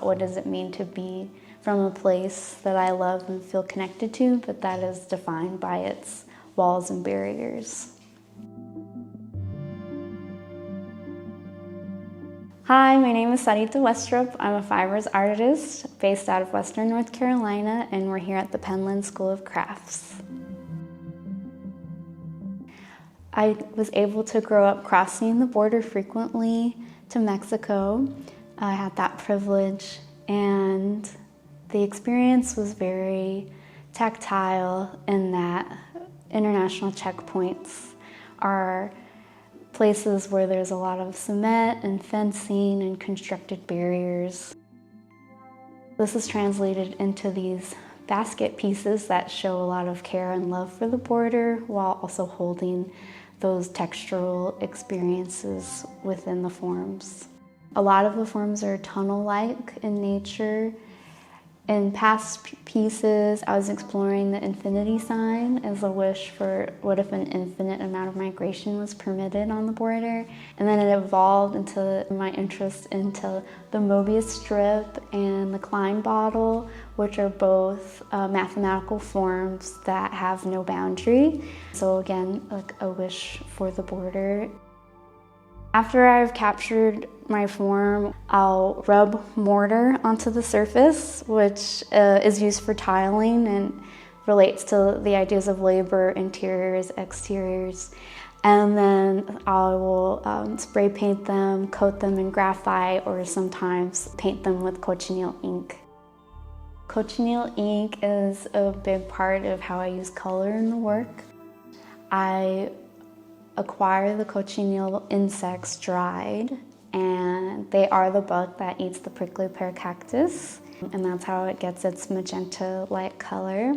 What does it mean to be from a place that I love and feel connected to, but that is defined by its walls and barriers? Hi, my name is Sarita Westrup. I'm a fibers artist based out of Western North Carolina, and we're here at the Penland School of Crafts. I was able to grow up crossing the border frequently to Mexico. I had that privilege, and the experience was very tactile in that international checkpoints are places where there's a lot of cement and fencing and constructed barriers. This is translated into these basket pieces that show a lot of care and love for the border while also holding those textural experiences within the forms. A lot of the forms are tunnel-like in nature. In past pieces, I was exploring the infinity sign as a wish for what if an infinite amount of migration was permitted on the border. And then it evolved into my interest into the Mobius strip and the Klein bottle, which are both mathematical forms that have no boundary. So again, like a wish for the border. After I've captured my form, I'll rub mortar onto the surface, which is used for tiling and relates to the ideas of labor, interiors, exteriors. And then I will spray paint them, coat them in graphite, or sometimes paint them with cochineal ink. Cochineal ink is a big part of how I use color in the work. I acquire the cochineal insects dried, and they are the bug that eats the prickly pear cactus, and that's how it gets its magenta-like color.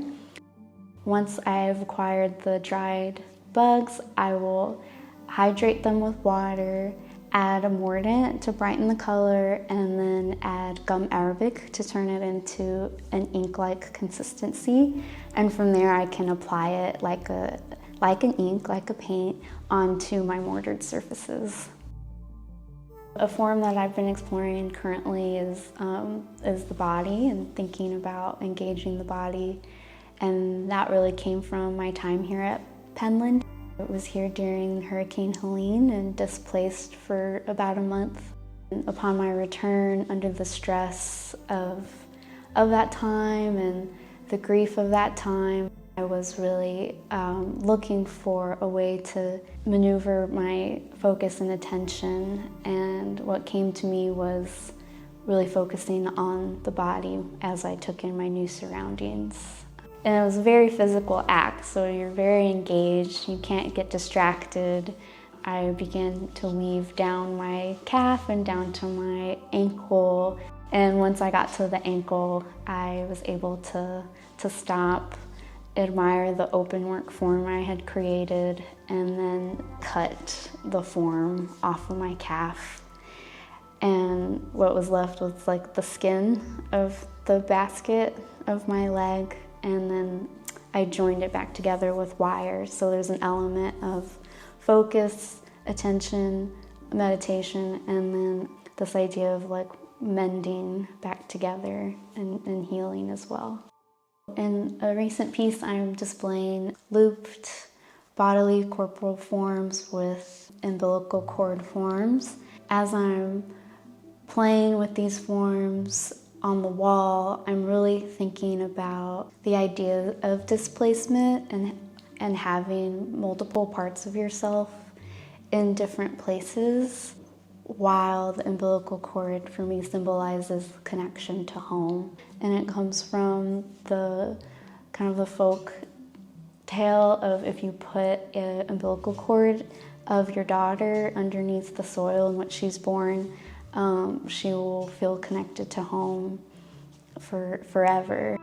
Once I've acquired the dried bugs, I will hydrate them with water, add a mordant to brighten the color, and then add gum arabic to turn it into an ink-like consistency. And from there I can apply it like an ink, like a paint, onto my mortared surfaces. A form that I've been exploring currently is the body and thinking about engaging the body. And that really came from my time here at Penland. I was here during Hurricane Helene and displaced for about a month. And upon my return, under the stress of that time and the grief of that time, I was really looking for a way to maneuver my focus and attention, and what came to me was really focusing on the body as I took in my new surroundings. And it was a very physical act, so you're very engaged, you can't get distracted. I began to weave down my calf and down to my ankle, and once I got to the ankle, I was able to stop, admire the open work form I had created, and then cut the form off of my calf. And what was left was like the skin of the basket of my leg, and then I joined it back together with wire. So there's an element of focus, attention, meditation, and then this idea of like mending back together and healing as well. In a recent piece, I'm displaying looped bodily corporal forms with umbilical cord forms. As I'm playing with these forms on the wall, I'm really thinking about the idea of displacement and having multiple parts of yourself in different places, while the umbilical cord for me symbolizes connection to home. And it comes from the kind of the folk tale of if you put an umbilical cord of your daughter underneath the soil in which she's born, she will feel connected to home for forever.